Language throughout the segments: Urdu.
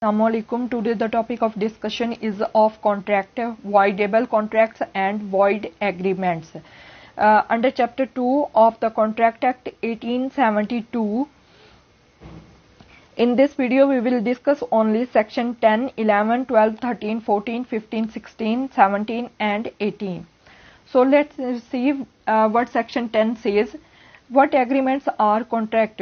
Assalamualaikum. Today the topic of discussion is of contract, voidable contracts and void agreements. Under Chapter 2 of the Contract Act 1872, in this video we will discuss only Section 10, 11, 12, 13, 14, 15, 16, 17 and 18. So let's see what Section 10 says. What agreements are contract?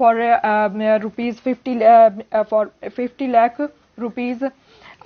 for rupees 50 lakh rupees.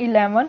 11,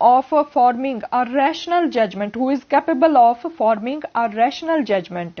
of forming a rational judgment, who is capable of forming a rational judgment.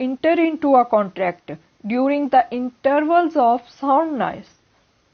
enter into a contract during the intervals of soundness.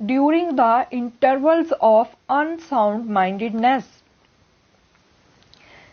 during the intervals of unsound mindedness.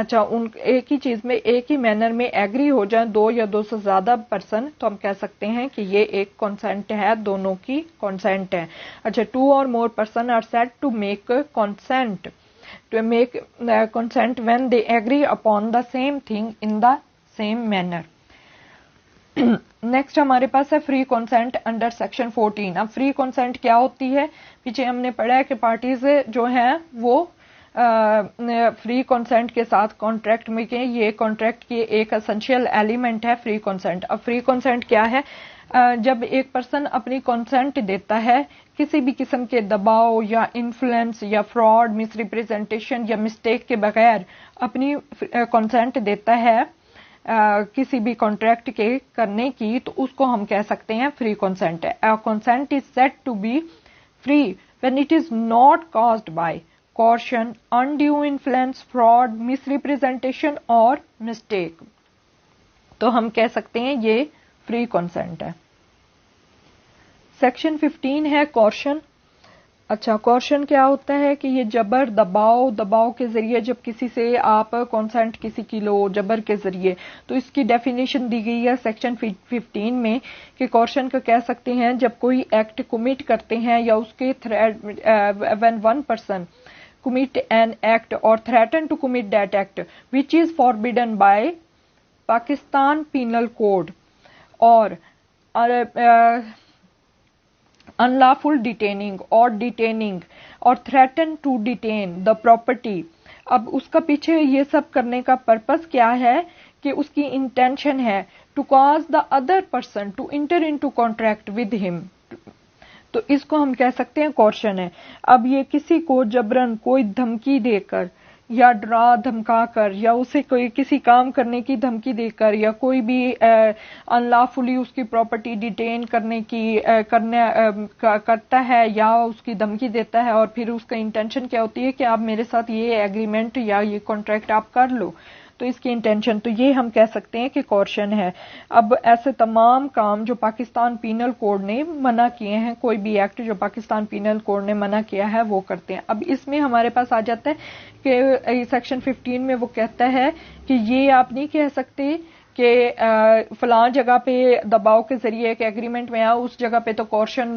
اچھا ان ایک ہی چیز میں ایک ہی مینر میں ایگری ہو جائیں دو یا دو سے زیادہ پرسن تو ہم کہہ سکتے ہیں کہ یہ ایک کنسنٹ ہے, دونوں کی کنسنٹ ہے. اچھا 2 اور more person are said to make consent when they agree upon the same thing in the same manner. Next ہمارے پاس ہے فری کنسنٹ انڈر سیکشن 14. اب فری کنسنٹ کیا ہوتی ہے؟ پیچھے ہم نے پڑھا ہے کہ پارٹیز جو ہیں وہ فری کنسنٹ کے ساتھ کانٹریکٹ میں کہ یہ کانٹریکٹ کی ایک اسینشیل ایلیمنٹ ہے فری کنسنٹ. اب فری کنسنٹ کیا ہے؟ جب ایک پرسن اپنی کنسنٹ دیتا ہے کسی بھی قسم کے دباؤ یا انفلوئنس یا فراڈ, مس ریپرزینٹیشن یا مسٹیک کے بغیر اپنی کنسنٹ دیتا ہے کسی بھی کانٹریکٹ کے کرنے کی, تو اس کو ہم کہہ سکتے ہیں free consent. Consent is said to be free when it is not caused by coercion, undue influence, fraud, misrepresentation اور mistake. تو ہم کہہ سکتے ہیں یہ فری کنسنٹ ہے. سیکشن 15 ہے coercion. اچھا coercion کیا ہوتا ہے کہ یہ جبر, دباؤ کے ذریعے جب کسی سے آپ کنسنٹ کسی کی لو جبر کے ذریعے, تو اس کی ڈیفینیشن دی گئی ہے سیکشن 15 میں کہ coercion کا کہہ سکتے ہیں جب کوئی ایکٹ کمٹ کرتے ہیں یا اس کے when one person commit an act or threaten to commit that act which is forbidden by Pakistan Penal Code or unlawful detaining or threaten to detain the property. اب اس کا پیچھے یہ سب کرنے کا پرپس کیا ہے کہ اس کی انٹینشن ہے to cause the other person to enter into contract with him. تو اس کو ہم کہہ سکتے ہیں coercion ہے. اب یہ کسی کو جبرن کوئی دھمکی دے کر یا ڈرا دھمکا کر یا اسے کوئی کسی کام کرنے کی دھمکی دے کر یا کوئی بھی انلافلی اس کی پراپرٹی ڈیٹین کرنے کی کرتا ہے یا اس کی دھمکی دیتا ہے, اور پھر اس کا انٹینشن کیا ہوتی ہے کہ آپ میرے ساتھ یہ ایگریمنٹ یا یہ کانٹریکٹ آپ کر لو, تو اس کی انٹینشن, تو یہ ہم کہہ سکتے ہیں کہ coercion ہے. اب ایسے تمام کام جو پاکستان پینل کوڈ نے منع کیے ہیں, کوئی بھی ایکٹ جو پاکستان پینل کوڈ نے منع کیا ہے وہ کرتے ہیں. اب اس میں ہمارے پاس آ جاتا ہے کہ سیکشن 15 میں وہ کہتا ہے کہ یہ آپ نہیں کہہ سکتے کہ فلاں جگہ پہ دباؤ کے ذریعے ایک ایگریمنٹ میں اس جگہ پہ تو coercion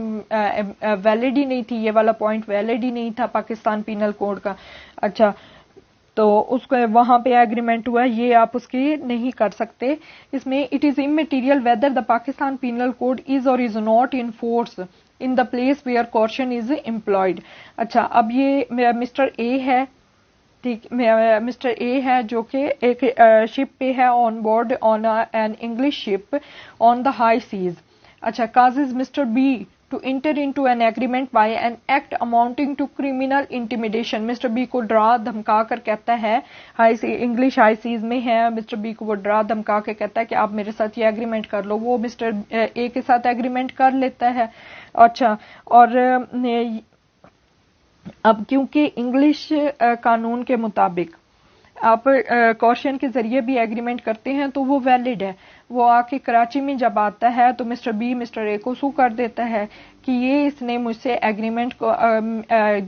ویلڈ ہی نہیں تھی, یہ والا پوائنٹ ویلڈ ہی نہیں تھا پاکستان پینل کوڈ کا. اچھا تو اس کو وہاں پہ ایگریمنٹ ہوا, یہ آپ اس کی نہیں کر سکتے. اس میں it is immaterial whether the Pakistan Penal Code is or is not in force in the place where coercion is employed. اچھا اب یہ مسٹر اے ہے, ٹھیک, مسٹر اے ہے جو کہ ایک شپ پہ ہے on board on an English ship on the high seas. اچھا causes mister B to enter into an agreement by an act amounting to criminal intimidation. Mister B کو ڈرا دھمکا کر کہتا ہے, انگلش ہائی سیز میں ہے, مسٹر بی کو وہ ڈرا دھمکا کے کہتا ہے کہ آپ میرے ساتھ یہ ایگریمنٹ کر لو. وہ مسٹر اے کے ساتھ ایگریمنٹ کر لیتا ہے. اچھا اور اب کیونکہ انگلش قانون کے مطابق آپ coercion کے ذریعے بھی ایگریمنٹ کرتے ہیں تو وہ ویلڈ ہے. وہ آ کے کراچی میں جب آتا ہے تو مسٹر بی مسٹر اے کو سو کر دیتا ہے کہ یہ اس نے مجھ سے ایگریمنٹ کو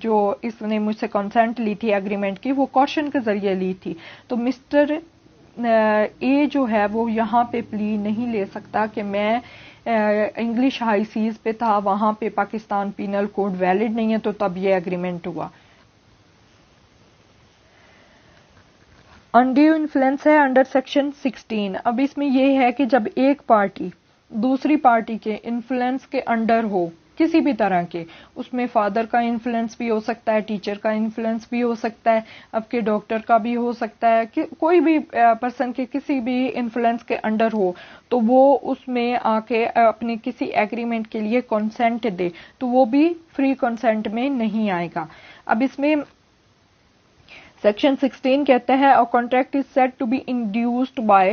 جو اس نے مجھ سے کنسنٹ لی تھی ایگریمنٹ کی وہ coercion کے ذریعے لی تھی. تو مسٹر اے جو ہے وہ یہاں پہ پلی نہیں لے سکتا کہ میں انگلش ہائی سیز پہ تھا, وہاں پہ پاکستان پینل کوڈ ویلڈ نہیں ہے تو تب یہ ایگریمنٹ ہوا. انڈیو انفلوئنس ہے انڈر سیکشن 16. اب اس میں یہ ہے کہ جب ایک پارٹی دوسری پارٹی کے انفلوئنس کے انڈر ہو کسی بھی طرح کے, اس میں فادر کا انفلوئنس بھی ہو سکتا ہے, ٹیچر کا انفلوئنس بھی ہو سکتا ہے, اب کے ڈاکٹر کا بھی ہو سکتا ہے, کہ کوئی بھی پرسن کے کسی بھی انفلوئنس کے انڈر ہو تو وہ اس میں آ کے اپنے کسی ایگریمنٹ کے لیے کنسنٹ دے تو وہ بھی فری کنسنٹ میں نہیں آئے گا. اب اس میں سیکشن 16 کہتا ہے a contract is said to be induced by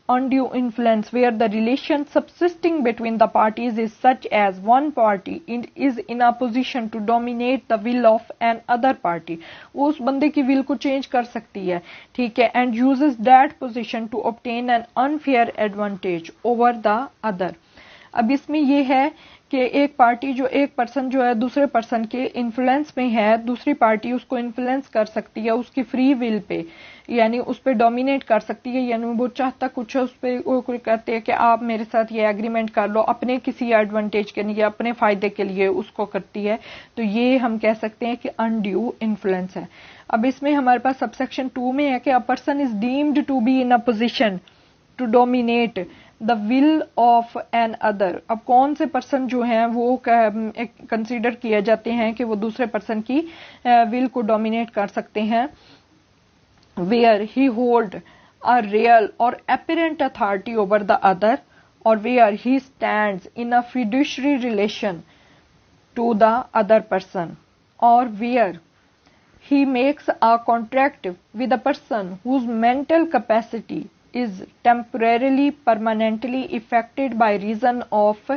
undue influence where the relation subsisting between the parties is such as one party is in a position to dominate the will of an other party. وہ اس بندے کی will کو چینج کر سکتی ہے, ٹھیک ہے, and uses that position to obtain an unfair advantage over the other. اب اس میں یہ ہے کہ ایک پارٹی ایک پرسن جو ہے دوسرے پرسن کے انفلوئنس میں ہے، دوسری پارٹی اس کو انفلوئنس کر سکتی ہے اس کی فری ول پہ، یعنی اس پہ ڈومینیٹ کر سکتی ہے، یعنی وہ چاہتا کچھ اس پہ کوئی کہتے ہیں کہ آپ میرے ساتھ یہ ایگریمنٹ کر لو، اپنے کسی ایڈوانٹیج کے لیے، اپنے فائدے کے لیے اس کو کرتی ہے، تو یہ ہم کہہ سکتے ہیں کہ انڈیو انفلوئنس ہے۔ اب اس میں ہمارے پاس سب سیکشن 2 میں ہے کہ a person is deemed to be in a position to dominate the will of an other۔ اب کون سے پرسن جو ہیں وہ کنسیڈر کیے جاتے ہیں کہ وہ دوسرے پرسن کی ول کو ڈومینیٹ کر سکتے ہیں، where he hold a real or apparent authority over the other, or where he stands in a fiduciary relation to the other person, or where he makes a contract with a person whose mental capacity is temporarily, permanently affected by reason of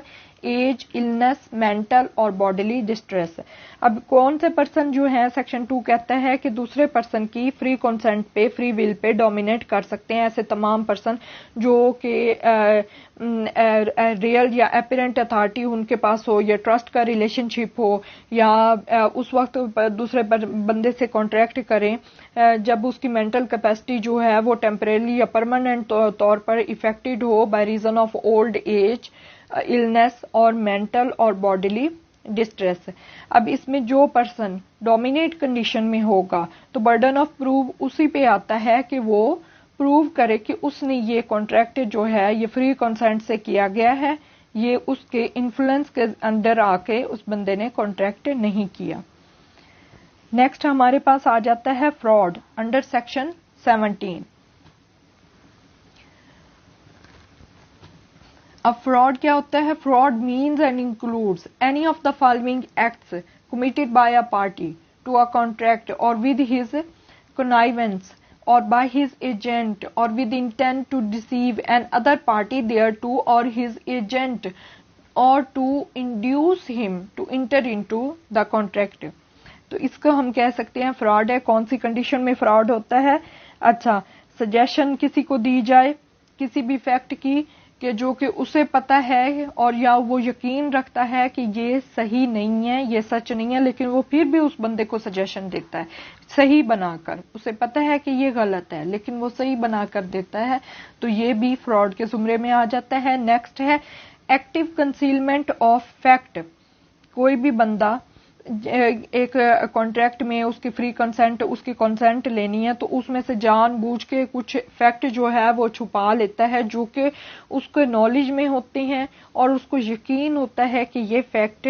age, illness, mental اور bodily distress۔ اب کون سے پرسن جو ہیں سیکشن 2 کہتا ہے کہ دوسرے پرسن کی فری کنسنٹ پہ، فری ول پہ ڈومینیٹ کر سکتے ہیں ایسے تمام پرسن جو کہ ریئل یا اپیرنٹ اتھارٹی ان کے پاس ہو، یا ٹرسٹ کا ریلیشن شپ ہو، یا اس وقت دوسرے بندے سے کانٹریکٹ کریں جب اس کی مینٹل کیپیسٹی جو ہے وہ ٹیمپریری یا پرماننٹ طور پر افیکٹڈ ہو by reason of old age, illness اور مینٹل اور باڈیلی ڈسٹریس۔ اب اس میں جو پرسن ڈومینیٹ کنڈیشن میں ہوگا تو برڈن آف پروف اسی پہ آتا ہے کہ وہ پروو کرے کہ اس نے یہ کانٹریکٹ جو ہے یہ فری کنسنٹ سے کیا گیا ہے، یہ اس کے انفلوئنس کے انڈر آ کے اس بندے نے کانٹریکٹ نہیں کیا۔ نیکسٹ ہمارے پاس آ جاتا ہے فراڈ انڈر سیکشن 17۔ اب فراڈ کیا ہوتا ہے؟ Fraud means and includes any of the following acts committed by a party to a contract or with his connivance or by his agent or with intent to deceive an other party thereto or his agent or to induce him to enter into the contract۔ تو اس کو ہم کہہ سکتے ہیں فراڈ ہے۔ کون سی کنڈیشن میں فراڈ ہوتا ہے؟ اچھا، سجیشن کسی کو دی جائے کسی بھی فیکٹ کی کہ جو کہ اسے پتا ہے اور یا وہ یقین رکھتا ہے کہ یہ صحیح نہیں ہے، یہ سچ نہیں ہے، لیکن وہ پھر بھی اس بندے کو سجیشن دیتا ہے صحیح بنا کر، اسے پتا ہے کہ یہ غلط ہے لیکن وہ صحیح بنا کر دیتا ہے، تو یہ بھی فراڈ کے زمرے میں آ جاتا ہے۔ نیکسٹ ہے ایکٹیو کنسیلمنٹ آف فیکٹ۔ کوئی بھی بندہ ایک کانٹریکٹ میں اس کی فری کنسنٹ، اس کی کنسنٹ لینی ہے تو اس میں سے جان بوجھ کے کچھ فیکٹ جو ہے وہ چھپا لیتا ہے جو کہ اس کے نالج میں ہوتے ہیں اور اس کو یقین ہوتا ہے کہ یہ فیکٹ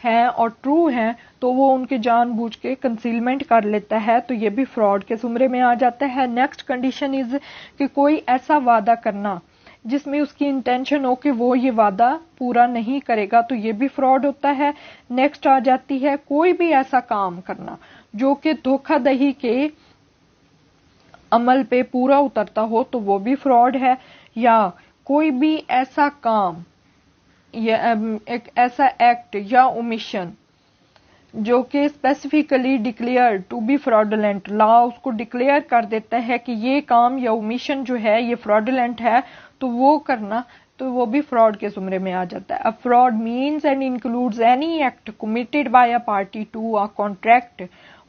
ہیں اور ٹرو ہیں، تو وہ ان کے جان بوجھ کے کنسیلمنٹ کر لیتا ہے، تو یہ بھی فراڈ کے زمرے میں آ جاتا ہے۔ نیکسٹ کنڈیشن از کہ کوئی ایسا وعدہ کرنا جس میں اس کی انٹینشن ہو کہ وہ یہ وعدہ پورا نہیں کرے گا، تو یہ بھی فراڈ ہوتا ہے۔ نیکسٹ آ جاتی ہے کوئی بھی ایسا کام کرنا جو کہ دھوکہ دہی کے عمل پہ پورا اترتا ہو، تو وہ بھی فراڈ ہے۔ یا کوئی بھی ایسا کام یا ایک ایسا ایکٹ یا اومیشن جو کہ specifically declare to be fraudulent, law اس کو ڈکلیئر کر دیتا ہے کہ یہ کام یا اومیشن جو ہے یہ فراڈولینٹ ہے، تو وہ کرنا، تو وہ بھی فراڈ کے زمرے میں آ جاتا ہے۔ اب fraud means and includes any act committed by a party to a contract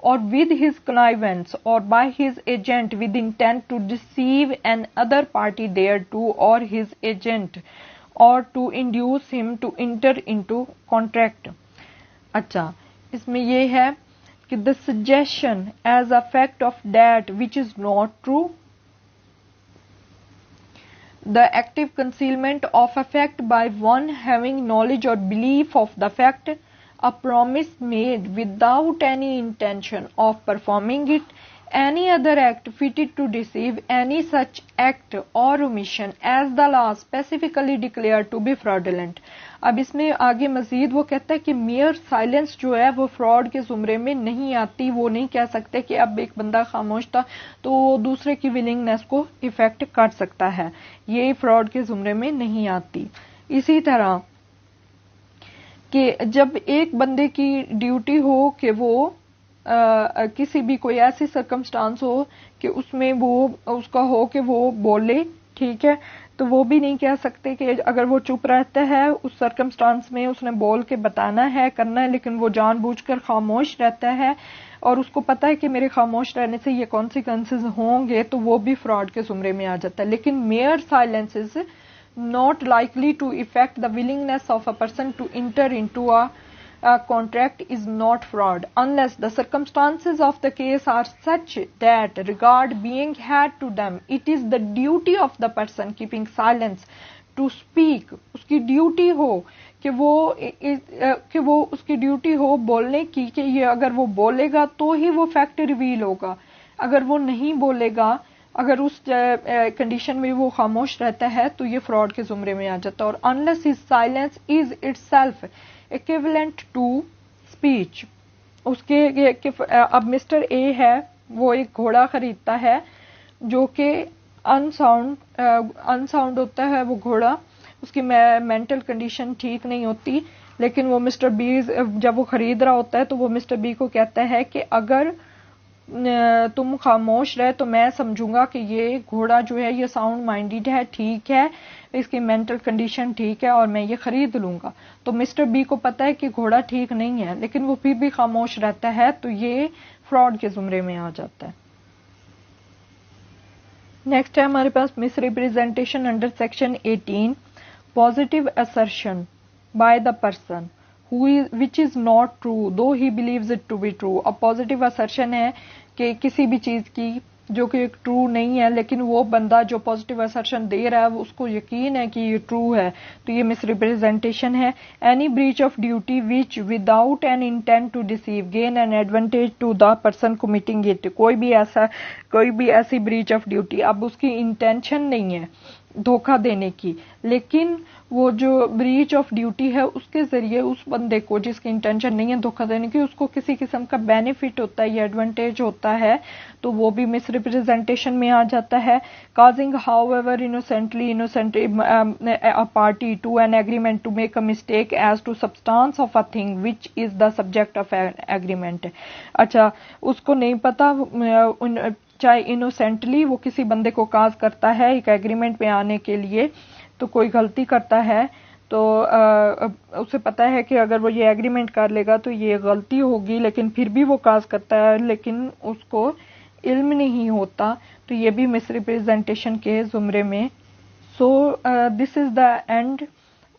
or with his connivance or by his agent with intent to deceive an other party thereto or his agent or to induce him to enter into contract۔ اچھا، اس میں یہ ہے کہ the suggestion as a fact of that which is not true، the active concealment of a fact by one having knowledge or belief of the fact، a promise made without any intention of performing it, any other act fitted to deceive, any such act or omission as the law specifically declared to be fraudulent۔ اب اس میں آگے مزید وہ کہتا ہے کہ میئر سائلنس جو ہے وہ فراڈ کے زمرے میں نہیں آتی، وہ نہیں کہہ سکتے کہ اب ایک بندہ خاموش تھا تو وہ دوسرے کی ولنگنس کو افیکٹ کر سکتا ہے، یہ فراڈ کے زمرے میں نہیں آتی۔ اسی طرح کہ جب ایک بندے کی ڈیوٹی ہو کہ وہ کسی بھی کوئی ایسی سرکمسٹانس ہو کہ اس میں وہ اس کا ہو کہ وہ بولے، ٹھیک ہے، تو وہ بھی نہیں کہہ سکتے کہ اگر وہ چپ رہتا ہے اس سرکمسٹانس میں اس نے بول کے بتانا ہے کرنا ہے، لیکن وہ جان بوجھ کر خاموش رہتا ہے اور اس کو پتا ہے کہ میرے خاموش رہنے سے یہ کانسیکوینسز ہوں گے، تو وہ بھی فراڈ کے زمرے میں آ جاتا ہے. لیکن mere silence is not likely to affect the willingness of a person to enter into a contract is not fraud unless the circumstances of the case are such that regard being had to them. It is the duty of the person keeping silence to speak. اس کی ڈیوٹی ہو کہ وہ اس کی ڈیوٹی ہو بولنے کی، کہ یہ اگر وہ بولے گا تو ہی وہ فیکٹ ریویل ہوگا. اگر وہ نہیں بولے گا، اگر اس کنڈیشن میں وہ خاموش رہتا ہے تو یہ فراڈ کے زمرے میں آ جاتا ہے. اور unless his silence is itself equivalent to speech. اس کے اب مسٹر اے ہے، وہ ایک گھوڑا خریدتا ہے جو کہ انساؤنڈ ہوتا ہے. وہ گھوڑا، اس کی مینٹل کنڈیشن ٹھیک نہیں ہوتی، لیکن وہ مسٹر بی جب وہ خرید رہا ہوتا ہے تو وہ مسٹر بی کو کہتا ہے کہ اگر تم خاموش رہے تو میں سمجھوں گا کہ یہ گھوڑا جو ہے یہ ساؤنڈ مائنڈیڈ ہے، ٹھیک ہے، اس کی مینٹل کنڈیشن ٹھیک ہے اور میں یہ خرید لوں گا. تو مسٹر بی کو پتا ہے کہ گھوڑا ٹھیک نہیں ہے، لیکن وہ پھر بھی خاموش رہتا ہے، تو یہ فراڈ کے زمرے میں آ جاتا ہے. نیکسٹ ہے ہمارے پاس misrepresentation under section 18. Positive assertion by the person which is not true though he believes it to be true. اب پازیٹیو assertion ہے کہ کسی بھی چیز کی جو کہ ٹرو نہیں ہے، لیکن وہ بندہ جو پازیٹیو assertion دے رہا ہے اس کو یقین ہے کہ یہ ٹرو ہے، تو یہ مس ریپرزینٹیشن ہے. Any breach of duty which without an intent to deceive gain an advantage to the person committing it. کوئی بھی ایسی بریچ آف ڈیوٹی، اب اس کی انٹینشن نہیں ہے دھوکہ دینے کی، لیکن وہ جو بریچ آف ڈیوٹی ہے اس کے ذریعے اس بندے کو جس کی انٹینشن نہیں ہے دھوکہ دینے کی، اس کو کسی قسم کا بینیفٹ ہوتا ہے یا ایڈوانٹیج ہوتا ہے، تو وہ بھی مس ریپرزینٹیشن میں آ جاتا ہے. Causing how ever innocent a party to an agreement to make a mistake as to substance of a thing which is the subject of an agreement. اچھا، اس کو نہیں پتا، چاہے انوسینٹلی وہ کسی بندے کو کاز کرتا ہے ایک ایگریمنٹ پہ آنے کے لیے، تو کوئی غلطی کرتا ہے تو اسے پتا ہے کہ اگر وہ یہ ایگریمنٹ کر لے گا تو یہ غلطی ہوگی، لیکن پھر بھی وہ کاز کرتا ہے، لیکن اس کو علم نہیں ہوتا، تو یہ بھی مس ریپرزینٹیشن کے زمرے میں. So this is the end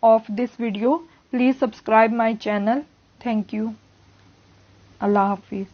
of this video. Please subscribe my channel. Thank you. اللہ حافظ.